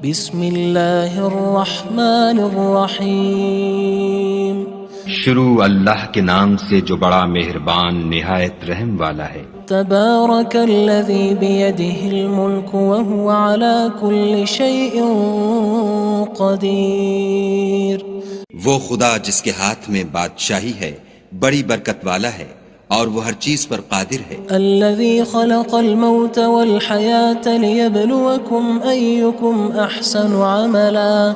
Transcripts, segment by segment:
بسم اللہ الرحمن الرحیم شروع اللہ کے نام سے جو بڑا مہربان نہایت رحم والا ہے۔ تبارک الذی بیدہ الملک وہو علی کل شیء قدیر۔ وہ خدا جس کے ہاتھ میں بادشاہی ہے بڑی برکت والا ہے اور وہ ہر چیز پر قادر ہے۔ الذي خلق الموت والحياة ليبلوكم أيكم أحسن عملا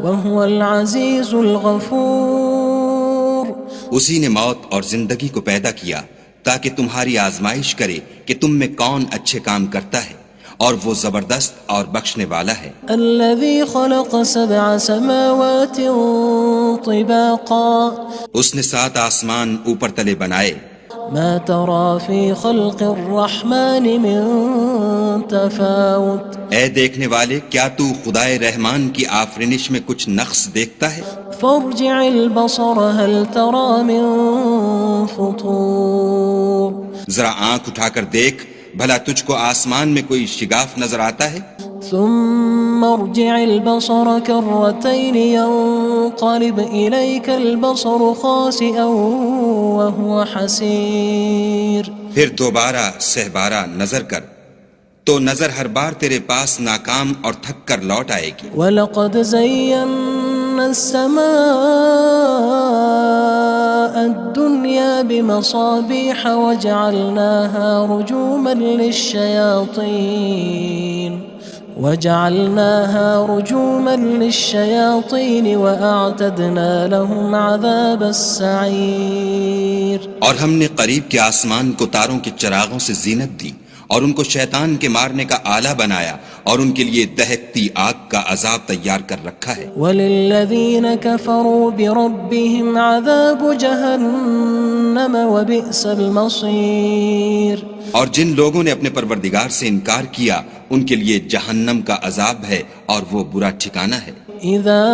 وهو العزيز الغفور۔ اسی نے موت اور زندگی کو پیدا کیا تاکہ تمہاری آزمائش کرے کہ تم میں کون اچھے کام کرتا ہے، اور وہ زبردست اور بخشنے والا ہے۔ الذي خلق 7 سماوات طباقا۔ اس نے 7 آسمان اوپر تلے بنائے۔ ما ترى في خلق الرحمن من تفاوت۔ اے دیکھنے والے، کیا تو خدائے رحمان کی آفرینش میں کچھ نقص دیکھتا ہے؟ فارجع البصر هل ترى من فطور۔ ذرا آنکھ اٹھا کر دیکھ، بھلا تجھ کو آسمان میں کوئی شگاف نظر آتا ہے؟ ثم ارجع البصر كرتين ينقلب إليك البصر خاسئا وهو حسير۔ پھر دوبارہ سہبارہ نظر کر تو نظر ہر بار تیرے پاس ناکام اور تھک کر لوٹ آئے گی۔ وَلَقَدْ زَيَّنَّا السَّمَاءَ الدُّنْيَا بِمَصَابِيحَ وَجَعَلْنَاهَا رُجُومًا لِلشَّيَاطِينِ وَأَعْتَدْنَا لَهُمْ عَذَابَ السَّعِيرِ۔ اور ہم نے قریب کے آسمان کو تاروں کے چراغوں سے زینت دی اور ان کو شیطان کے مارنے کا آلہ بنایا، اور ان کے لیے دہکتی آگ کا عذاب تیار کر رکھا ہے۔ وَلِلَّذِينَ كَفَرُوا بِرَبِّهِمْ عَذَابُ جَهَنَّمَ وَبِئْسَ الْمَصِيرُ۔ اور جن لوگوں نے اپنے پروردگار سے انکار کیا ان کے لیے جہنم کا عذاب ہے اور وہ برا ٹھکانہ ہے۔ اذا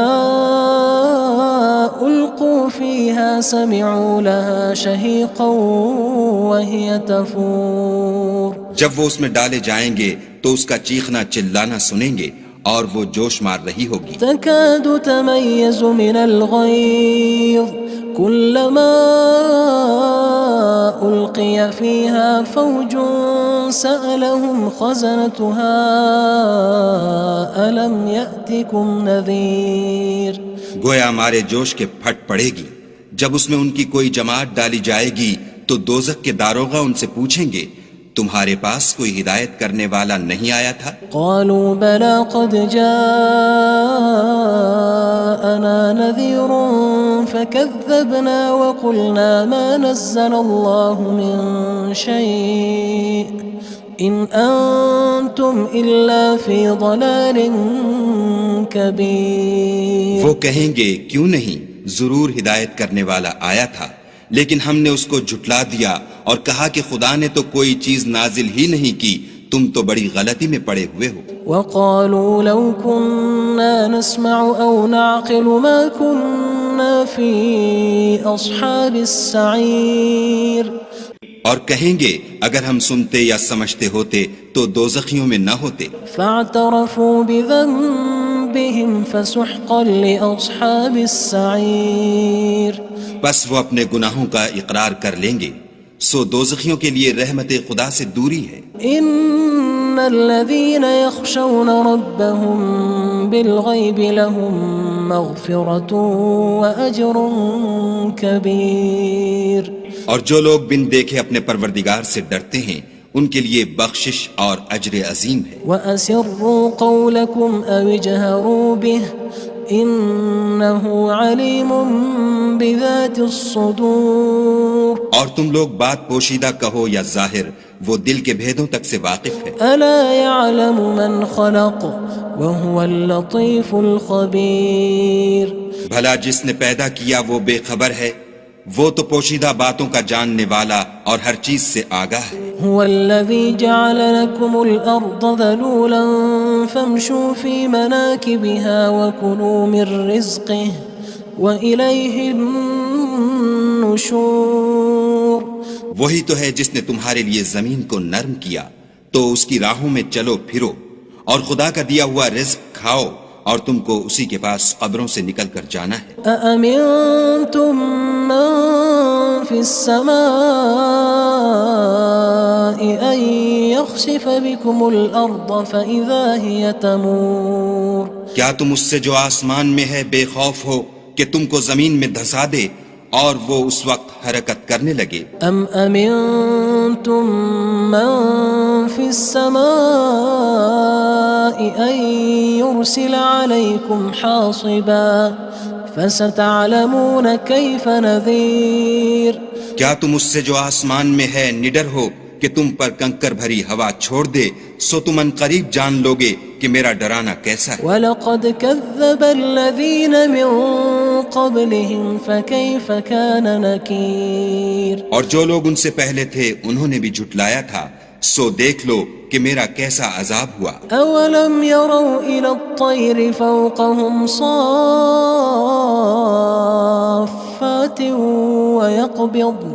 القوا فيها سمعوا لها شهيقا وهي تفور۔ جب وہ اس میں ڈالے جائیں گے تو اس کا چیخنا چلانا سنیں گے اور وہ جوش مار رہی ہوگی۔ تكاد تميز من الغيظ كلما ألقي فيها فوج سألهم خزنتها ألم يأتكم نذير۔ گویا مارے جوش کے پھٹ پڑے گی۔ جب اس میں ان کی کوئی جماعت ڈالی جائے گی تو دوزخ کے داروغہ ان سے پوچھیں گے تمہارے پاس کوئی ہدایت کرنے والا نہیں آیا تھا؟ قالوا بلى قد جاءنا نذير فكذبنا وقلنا ما نزل الله من شيء إن أنتم إلا في ضلال كبير۔ وہ کہیں گے کیوں نہیں، ضرور ہدایت کرنے والا آیا تھا، لیکن ہم نے اس کو جھٹلا دیا اور کہا کہ خدا نے تو کوئی چیز نازل ہی نہیں کی، تم تو بڑی غلطی میں پڑے ہوئے ہو۔ وقالوا لو كنا نسمع أو نعقل ما كنا في أصحاب السعير۔ اور کہیں گے اگر ہم سنتے یا سمجھتے ہوتے تو دوزخیوں میں نہ ہوتے۔ فاعترفوا بذنبهم فسحقا لأصحاب السعير۔ بس وہ اپنے گناہوں کا اقرار کر لیں گے، سو دوزخیوں کے لیے رحمت خدا سے دوری ہے۔ ان الذين يخشون ربهم بالغيب لهم مغفرة وأجر كبير۔ اور جو لوگ بن دیکھے اپنے پروردگار سے ڈرتے ہیں ان کے لیے بخشش اور اجر عظیم ہے۔ وَأَسِرُّوا قَوْلَكُمْ أَوِ اجْهَرُوا بِهِ إِنَّهُ عَلِيمٌ بِذَاتِ الصُّدُورِ۔ اور تم لوگ بات پوشیدہ کہو یا ظاہر، وہ دل کے بھیدوں تک سے واقف ہے۔ أَلَا يَعْلَمُ مَنْ خَلَقَ وَهُوَ اللَّطِيفُ الْخَبِيرُ۔ بھلا جس نے پیدا کیا وہ بے خبر ہے، وہ تو پوشیدہ باتوں کا جاننے والا اور ہر چیز سے آگاہ ہے۔ هو الذي جعل لكم الأرض ذلولا فامشوا في مناكبها وكلوا من رزقه وإليه النشور۔ وہی تو ہے جس نے تمہارے لیے زمین کو نرم کیا تو اس کی راہوں میں چلو پھرو اور خدا کا دیا ہوا رزق کھاؤ اور تم کو اسی کے پاس قبروں سے نکل کر جانا ہے۔ أأمنتم من في السماء أن يخسف بكم الأرض فإذا هي تمور کیا تم اس سے جو آسمان میں ہے بے خوف ہو کہ تم کو زمین میں دھسا دے اور وہ اس وقت حرکت کرنے لگے؟ أم أمنتم من في السماء أن يرسل عليكم حاصبا فستعلمون كيف نذير کیا تم اس سے جو آسمان میں ہے نڈر ہو کہ تم پر کنکر بھری ہوا چھوڑ دے، سو تم ان قریب جان لوگے کہ میرا ڈرانا کیسا ہے۔ وَلَقَدْ كَذَّبَ الَّذِينَ مِن قَبْلِهِمْ فَكَيْفَ كَانَ نَكِيرٌ اور جو لوگ ان سے پہلے تھے انہوں نے بھی جھٹلایا تھا، سو دیکھ لو کہ میرا کیسا عذاب ہوا۔ أَوَلَمْ يَرَوْا إِلَى الطَّيْرِ فَوْقَهُمْ صَافَّاتٍ وَيَقْبِضْنَ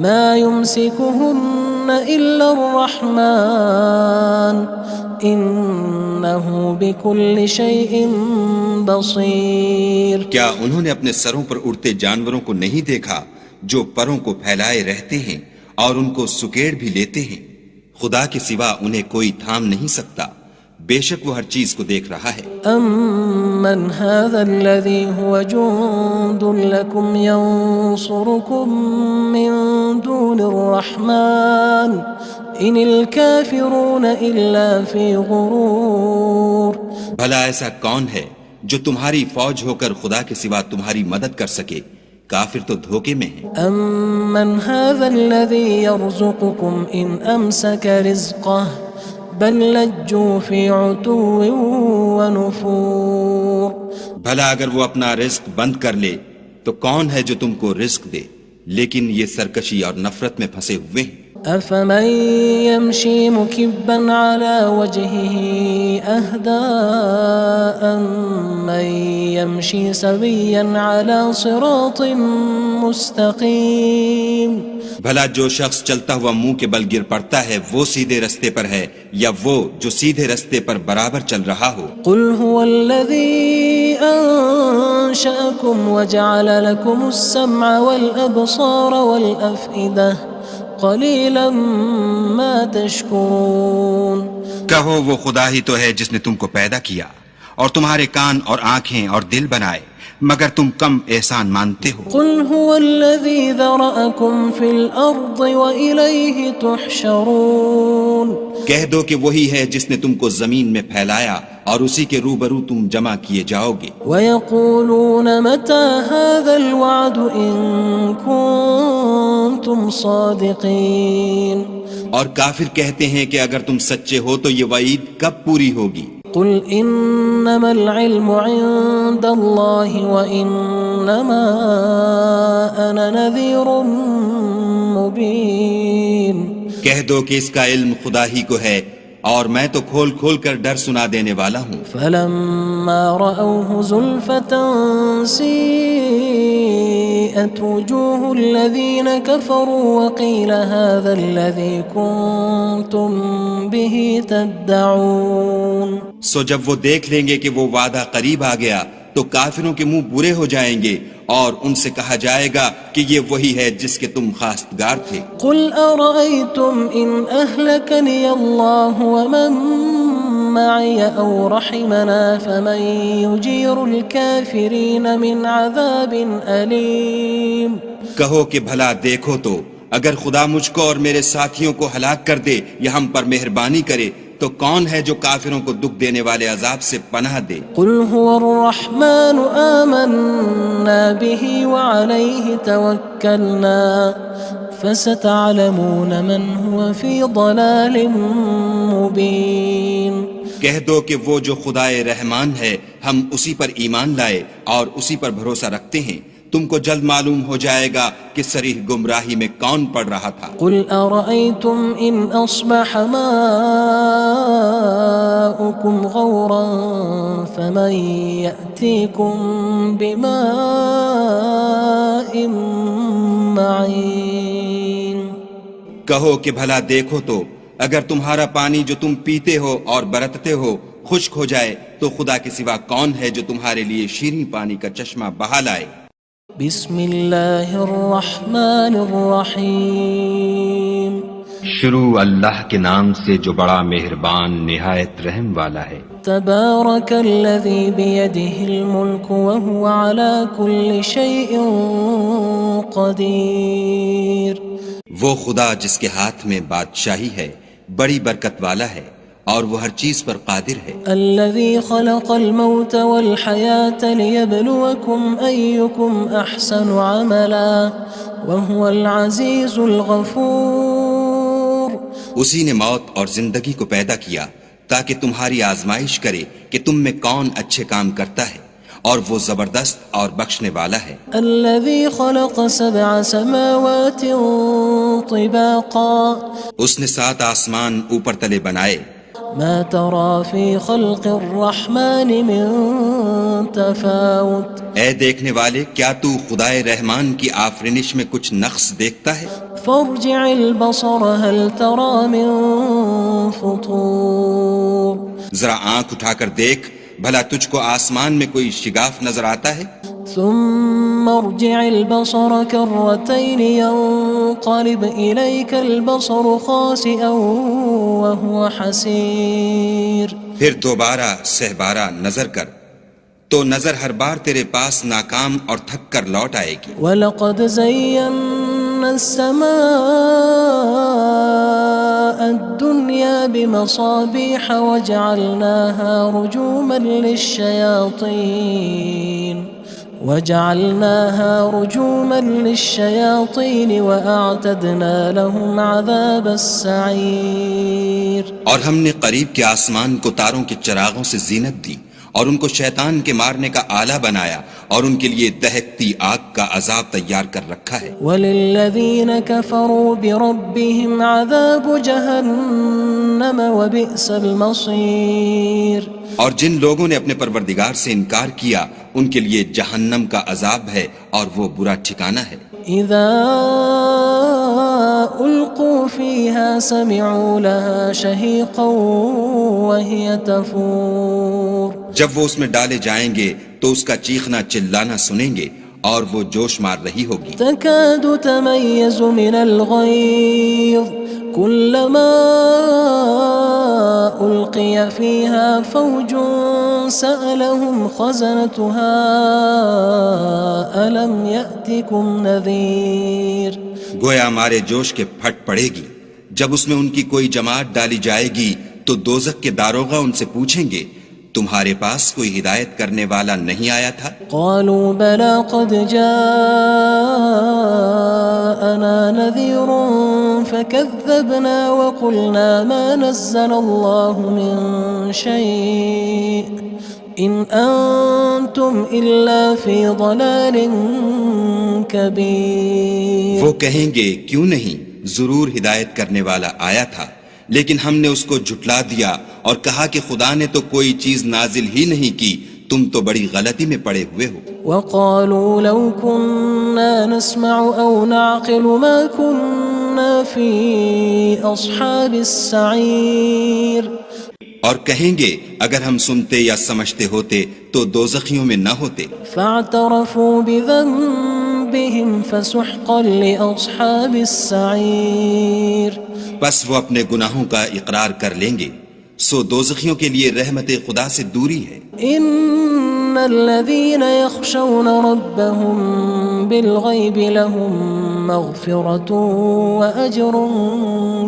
مَا يُمْسِكُهُنَّ إِلَّا الرَّحْمَنُ إِنَّهُ بِكُلِّ شَيْءٍ بَصِيرٌ کیا انہوں نے اپنے سروں پر اڑتے جانوروں کو نہیں دیکھا جو پروں کو پھیلائے رہتے ہیں اور ان کو سکیڑ بھی لیتے ہیں؟ خدا کے سوا انہیں کوئی تھام نہیں سکتا، بے شک وہ ہر چیز کو دیکھ رہا ہے۔ أَمَّنْ هَذَا الَّذِي هُوَ جُندٌ لَكُمْ يَنصُرُكُم مِّن دُونِ الرَّحْمَنِ إِنِ الْكَافِرُونَ إِلَّا فِي غُرُورٍ بھلا ایسا کون ہے جو تمہاری فوج ہو کر خدا کے سوا تمہاری مدد کر سکے؟ کافر تو دھوکے میں ہیں۔ أَمَّنْ هَذَا الَّذِي يَرْزُقُكُمْ إِنْ أَمْسَكَ رِزْقَهُ بَلْ لَجُّوا فِي عُتُوٍّ وَنُفُورٍ بھلا اگر وہ اپنا رزق بند کر لے تو کون ہے جو تم کو رزق دے؟ لیکن یہ سرکشی اور نفرت میں پھنسے ہوئے ہیں۔ أَفَمَن يَمْشِي مُكِبًّا عَلَى وَجْهِهِ أَهْدَىٰ أَمَّن يَمْشِي سَوِيًّا عَلَى صِرَاطٍ مُّسْتَقِيمٍ بھلا جو شخص چلتا ہوا منہ کے بل گر پڑتا ہے وہ سیدھے رستے پر ہے یا وہ جو سیدھے رستے پر برابر چل رہا ہو؟ قُلْ هُوَ الَّذِي أَنشَأَكُمْ وَجَعَلَ لَكُمُ السَّمْعَ وَالْأَبْصَارَ وَالْأَفْئِدَةَ قَلِيلًا مَا تَشْكُرُونَ کہو وہ خدا ہی تو ہے جس نے تم کو پیدا کیا اور تمہارے کان اور آنکھیں اور دل بنائے، مگر تم کم احسان مانتے ہو۔ قُلْ هُوَ الَّذِي ذَرَأَكُمْ فِي الْأَرْضِ وَإِلَيْهِ تُحْشَرُونَ کہہ دو کہ وہی ہے جس نے تم کو زمین میں پھیلایا اور اسی کے روبرو تم جمع کیے جاؤ گے۔ وَيَقُولُونَ مَتَى هَذَا الْوَعْدُ إِن كُنتُمْ صَادِقِينَ اور کافر کہتے ہیں کہ اگر تم سچے ہو تو یہ وعید کب پوری ہوگی؟ قُلْ إِنَّمَا الْعِلْمُ عِندَ اللَّهِ وَإِنَّمَا أَنَا نَذِيرٌ مُّبِينٌ کہہ دو کہ اس کا علم خدا ہی کو ہے اور میں تو کھول کھول کر ڈر سنا دینے والا ہوں۔ فَلَمَّا رَأَوْهُ زُلْفَةً سِيئَتْ وُجُوهُ الَّذِينَ كَفَرُوا وَقِيلَ هَذَا الَّذِي كُنتُم بِهِ تَدَّعُونَ سو جب وہ دیکھ لیں گے کہ وہ وعدہ قریب آ گیا تو کافروں کے منہ برے ہو جائیں گے اور ان سے کہا جائے گا کہ یہ وہی ہے جس کے تم خواستگار تھے۔ قُلْ أَرَأَيْتُمْ إِنْ أَهْلَكَنِيَ اللَّهُ وَمَن مَّعِيَ أَوْ رَحِمَنَا فَمَن يُجِيرُ الْكَافِرِينَ مِنْ عَذَابٍ أَلِيمٍ کہو کہ بھلا دیکھو تو اگر خدا مجھ کو اور میرے ساتھیوں کو ہلاک کر دے یا ہم پر مہربانی کرے تو کون ہے جو کافروں کو دکھ دینے والے عذاب سے پناہ دے؟ قُلْ هُوَ الرَّحْمَنُ آمَنَّا بِهِ وَعَلَيْهِ تَوَكَّلْنَا فَسَتَعْلَمُونَ مَنْ هُوَ فِي ضَلَالٍ مُّبِينٍ کہہ دو کہ وہ جو خدائے رحمان ہے ہم اسی پر ایمان لائے اور اسی پر بھروسہ رکھتے ہیں، تم کو جلد معلوم ہو جائے گا کہ صریح گمراہی میں کون پڑ رہا تھا۔ قُلْ أَرَأَيْتُمْ إِنْ أَصْبَحَ مَاؤُكُمْ غَوْرًا فَمَن يَأْتِيكُم بِمَاءٍ مَّعِينٍ کہو کہ بھلا دیکھو تو اگر تمہارا پانی جو تم پیتے ہو اور برتتے ہو خشک ہو جائے تو خدا کے سوا کون ہے جو تمہارے لیے شیریں پانی کا چشمہ بہا لائے؟ بسم اللہ الرحمن الرحیم شروع اللہ کے نام سے جو بڑا مہربان نہایت رحم والا ہے۔ تبارک الذی بیدہ الملک وہو علی کل شیء قدیر۔ وہ خدا جس کے ہاتھ میں بادشاہی ہے بڑی برکت والا ہے اور وہ ہر چیز پر قادر ہے۔ الذي خلق الموت والحياة ليبلوكم أيكم أحسن عملا وهو العزيز الغفور۔ اسی نے موت اور زندگی کو پیدا کیا تاکہ تمہاری آزمائش کرے کہ تم میں کون اچھے کام کرتا ہے، اور وہ زبردست اور بخشنے والا ہے۔ الذي خلق 7 سماوات طباقا۔ اس نے 7 آسمان اوپر تلے بنائے۔ ما ترى في خلق الرحمن من تفاوت۔ اے دیکھنے والے، کیا تو خدائے رحمان کی آفرینش میں کچھ نقص دیکھتا ہے؟ فارجع البصر هل ترى من فطور۔ ذرا آنکھ اٹھا کر دیکھ، بھلا تجھ کو آسمان میں کوئی شگاف نظر آتا ہے؟ ثم ارجع البصر كرتين ينقلب إليك البصر خاسئا وهو حسير۔ پھر دوبارہ سہبارہ نظر کر تو نظر ہر بار تیرے پاس ناکام اور تھک کر لوٹ آئے گی۔ وَلَقَدْ زَيَّنَّا السَّمَاءَ الدُّنْيَا بِمَصَابِيحَ وَجَعَلْنَاهَا رُجُومًا لِلشَّيَاطِينِ وَأَعْتَدْنَا لَهُمْ عَذَابَ السَّعِيرِ۔ اور ہم نے قریب کے آسمان کو تاروں کے چراغوں سے زینت دی اور ان کو شیطان کے مارنے کا آلہ بنایا اور ان کے لیے دہکتی آگ کا عذاب تیار کر رکھا ہے۔ وَلِلَّذِينَ كَفَرُوا بِرَبِّهِمْ عَذَابُ جَهَنَّمَ وَبِئْسَ الْمَصِيرُ۔ اور جن لوگوں نے اپنے پروردگار سے انکار کیا ان کے لیے جہنم کا عذاب ہے اور وہ برا ٹھکانہ ہے۔ اذا القوا فيها سمعوا لها شهيقا وهي تفور۔ جب وہ اس میں ڈالے جائیں گے تو اس کا چیخنا چلانا سنیں گے اور وہ جوش مار رہی ہوگی۔ تكاد تميز من الغيظ كلما ألقي فيها فوج سألهم خزنتها ألم يأتكم نذير۔ گویا ہمارے جوش کے پھٹ پڑے گی جب اس میں ان کی کوئی جماعت ڈالی جائے گی تو دوزخ کے داروغہ ان سے پوچھیں گے تمہارے پاس کوئی ہدایت کرنے والا نہیں آیا تھا؟ قالوا بلى قد جاءنا نذير فكذبنا وقلنا ما نزل الله من شيء إن أنتم إلا في ضلال كبير۔ وہ کہیں گے کیوں نہیں، ضرور ہدایت کرنے والا آیا تھا، لیکن ہم نے اس کو جھٹلا دیا اور کہا کہ خدا نے تو کوئی چیز نازل ہی نہیں کی، تم تو بڑی غلطی میں پڑے ہوئے ہو۔ وقالوا لو كنا نسمع أو نعقل ما كنا في أصحاب السعير۔ اور کہیں گے اگر ہم سنتے یا سمجھتے ہوتے تو دوزخیوں میں نہ ہوتے۔ فاعترفوا بذنبهم فسحقا لأصحاب السعير۔ بس وہ اپنے گناہوں کا اقرار کر لیں گے، سو دوزخیوں کے لیے رحمت خدا سے دوری ہے۔ ان الذين يخشون ربهم بالغيب لهم مغفرة وأجر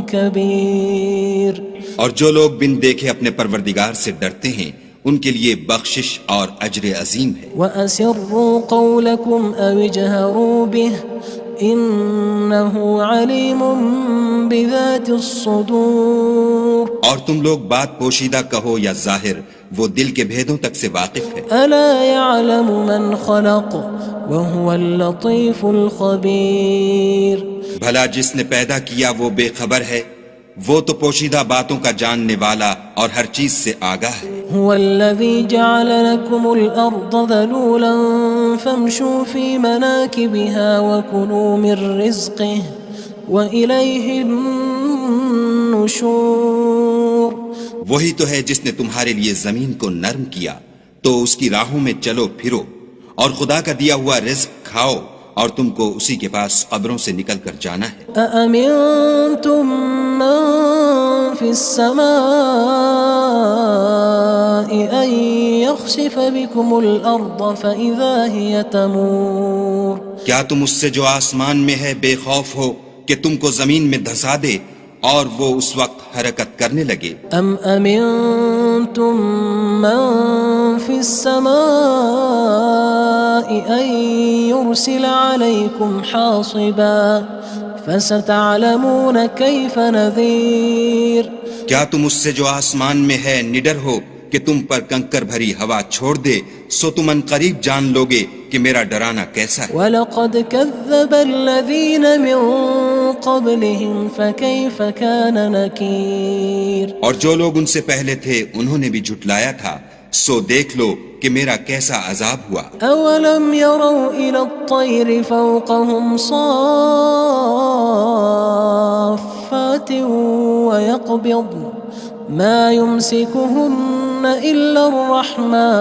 كبير۔ اور جو لوگ بن دیکھے اپنے پروردگار سے ڈرتے ہیں ان کے لیے بخشش اور اجر عظیم ہے۔ وَأَسِرُّوا قَوْلَكُمْ أَوِ اجْهَرُوا بِهِ إِنَّهُ عَلِيمٌ بِذَاتِ الصُّدُورِ۔ اور تم لوگ بات پوشیدہ کہو یا ظاہر، وہ دل کے بھیدوں تک سے واقف ہے۔ أَلَا يَعْلَمُ مَنْ خَلَقَ وَهُوَ اللَّطِيفُ الْخَبِيرُ۔ بھلا جس نے پیدا کیا وہ بے خبر ہے، وہ تو پوشیدہ باتوں کا جاننے والا اور ہر چیز سے آگاہ ہے۔ هو الذي جعل لكم الأرض ذلولا فامشوا في مناكبها وكلوا من رزقه وإليه النشور۔ النشور وہی تو ہے جس نے تمہارے لیے زمین کو نرم کیا تو اس کی راہوں میں چلو پھرو، اور خدا کا دیا ہوا رزق کھاؤ، اور تم کو اسی کے پاس قبروں سے نکل کر جانا ہے۔ أأمنتم من في السماء أن يخسف بكم الأرض فإذا هي تمور کیا تم اس سے جو آسمان میں ہے بے خوف ہو کہ تم کو زمین میں دھسا دے اور وہ اس وقت حرکت کرنے لگے؟ أم أمنتم من في السماء أن يرسل عليكم حاصبا فستعلمون كيف نذير کیا تم اس سے جو آسمان میں ہے نڈر ہو کہ تم پر کنکر بھری ہوا چھوڑ دے، سو تم ان قریب جان لوگے کہ میرا ڈرانا کیسا ہے۔ وَلَقَدْ كَذَّبَ الَّذِينَ مِن قَبْلِهِمْ فَكَيْفَ كَانَ نَكِيرٌ اور جو لوگ ان سے پہلے تھے انہوں نے بھی جھٹلایا تھا، سو دیکھ لو کہ میرا کیسا عذاب ہوا۔ أَوَلَمْ يَرَوْا إِلَى الطَّيْرِ فَوْقَهُمْ صَافَّاتٍ وَيَقْبِضْنَ مَا يُمْسِكُهُنَّ إِلَّا الرَّحْمَنُ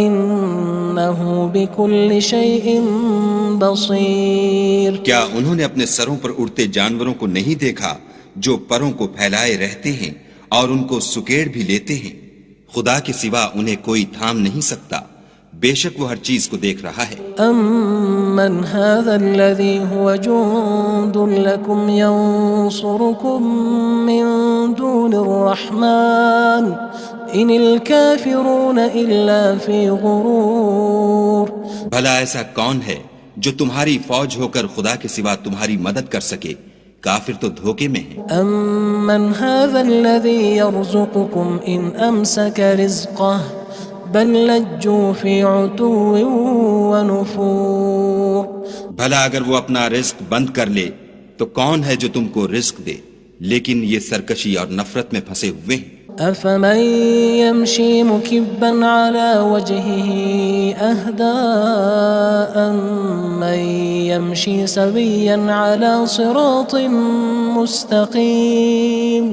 إِنَّهُ بِكُلِّ شَيْءٍ بَصِيرٌ کیا انہوں نے اپنے سروں پر اڑتے جانوروں کو نہیں دیکھا جو پروں کو پھیلائے رہتے ہیں اور ان کو سکیڑ بھی لیتے ہیں؟ خدا کے سوا انہیں کوئی تھام نہیں سکتا، بے شک وہ ہر چیز کو دیکھ رہا ہے۔ أَمَّنْ هَذَا الَّذِي هُوَ جُندٌ لَكُمْ يَنصُرُكُم مِّن دُونِ الرَّحْمَنِ إِنِ الْكَافِرُونَ إِلَّا فِي غُرُورٍ بھلا ایسا کون ہے جو تمہاری فوج ہو کر خدا کے سوا تمہاری مدد کر سکے؟ کافر تو دھوکے میں ہیں۔ أَمَّنْ هَذَا الَّذِي يَرْزُقُكُمْ إِنْ أَمْسَكَ رِزْقَهُ بَلْ لَجُّوا فِي عُتُوٍّ وَنُفُورٍ بھلا اگر وہ اپنا رزق بند کر لے تو کون ہے جو تم کو رزق دے؟ لیکن یہ سرکشی اور نفرت میں پھنسے ہوئے ہیں۔ أَفَمَن يَمْشِي مُكِبًّا عَلَى وَجْهِهِ أَهْدَىٰ أَمَّن يَمْشِي سَوِيًّا عَلَى صِرَاطٍ مُّسْتَقِيمٍ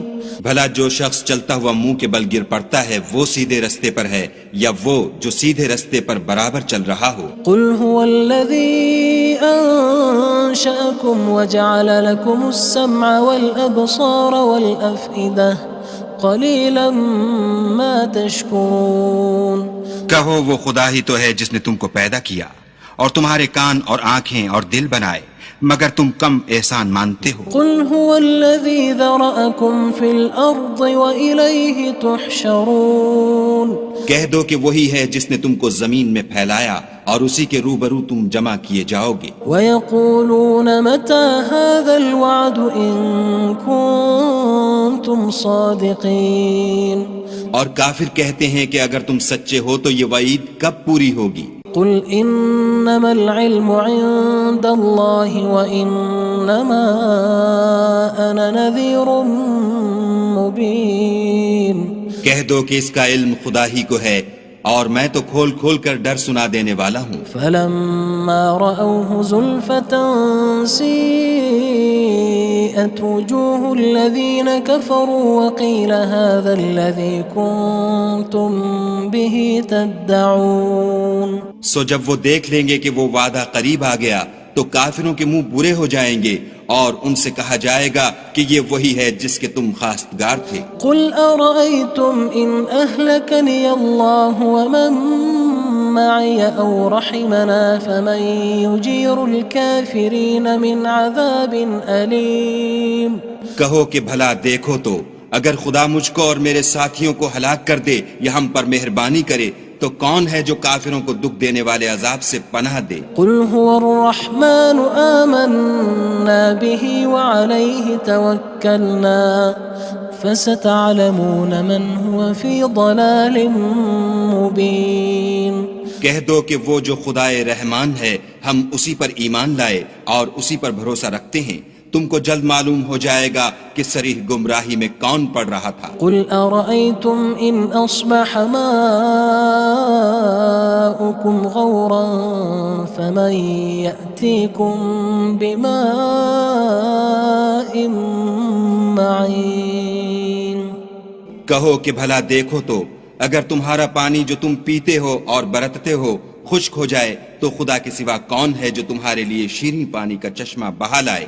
بھلا جو شخص چلتا ہوا منہ کے بل گر پڑتا ہے وہ سیدھے رستے پر ہے یا وہ جو سیدھے رستے پر برابر چل رہا ہو؟ قُلْ هُوَ الَّذِي أَنشَأَكُمْ وَجَعَلَ لَكُمُ السَّمْعَ وَالْأَبْصَارَ وَالْأَفْئِدَةَ قَلِيلًا مَا تَشْكُرُونَ کہو وہ خدا ہی تو ہے جس نے تم کو پیدا کیا اور تمہارے کان اور آنکھیں اور دل بنائے، مگر تم کم احسان مانتے ہو۔ قُلْ هُوَ الَّذِي ذَرَأَكُمْ فِي الْأَرْضِ وَإِلَيْهِ تُحْشَرُونَ کہہ دو کہ وہی ہے جس نے تم کو زمین میں پھیلایا اور اسی کے روبرو تم جمع کیے جاؤ گے۔ وَيَقُولُونَ مَتَى هَذَا الْوَعْدُ إِن كُنتُمْ صَادِقِينَ اور کافر کہتے ہیں کہ اگر تم سچے ہو تو یہ وعید کب پوری ہوگی؟ قُلْ إِنَّمَا الْعِلْمُ عِندَ اللَّهِ وَإِنَّمَا أَنَا نَذِيرٌ مُّبِينٌ کہہ دو کہ اس کا علم خدا ہی کو ہے اور میں تو کھول کھول کر ڈر سنا دینے والا ہوں۔ فَلَمَّا رَأَوْهُ زُلْفَةً سِيئَتْ وُجُوهُ الَّذِينَ كَفَرُوا وَقِيلَ هَذَا الَّذِي كُنتُم بِهِ تَدَّعُونَ سو جب وہ دیکھ لیں گے کہ وہ وعدہ قریب آ گیا تو کافروں کے منہ برے ہو جائیں گے اور ان سے کہا جائے گا کہ یہ وہی ہے جس کے تم خواستگار تھے۔ قُلْ أَرَأَيْتُمْ إِنْ أَهْلَكَنِيَ اللَّهُ وَمَن مَّعِيَ أَوْ رَحِمَنَا فَمَن يُجِيرُ الْكَافِرِينَ مِنْ عَذَابٍ أَلِيمٍ کہو کہ بھلا دیکھو تو اگر خدا مجھ کو اور میرے ساتھیوں کو ہلاک کر دے یا ہم پر مہربانی کرے تو کون ہے جو کافروں کو دکھ دینے والے عذاب سے پناہ دے؟ قُلْ هُوَ الرَّحْمَنُ آمَنَّا بِهِ وَعَلَيْهِ تَوَكَّلْنَا فَسَتَعْلَمُونَ مَنْ هُوَ فِي ضَلَالٍ مُّبِينٍ کہہ دو کہ وہ جو خدائے رحمان ہے ہم اسی پر ایمان لائے اور اسی پر بھروسہ رکھتے ہیں، تم کو جلد معلوم ہو جائے گا کہ صریح گمراہی میں کون پڑ رہا تھا۔ قُلْ أَرَأَيْتُمْ إِنْ أَصْبَحَ مَاؤُكُمْ غَوْرًا فَمَن يَأْتِيكُم بِمَاءٍ معين کہو کہ بھلا دیکھو تو اگر تمہارا پانی جو تم پیتے ہو اور برتتے ہو خشک ہو جائے تو خدا کے سوا کون ہے جو تمہارے لیے شیریں پانی کا چشمہ بہا لائے؟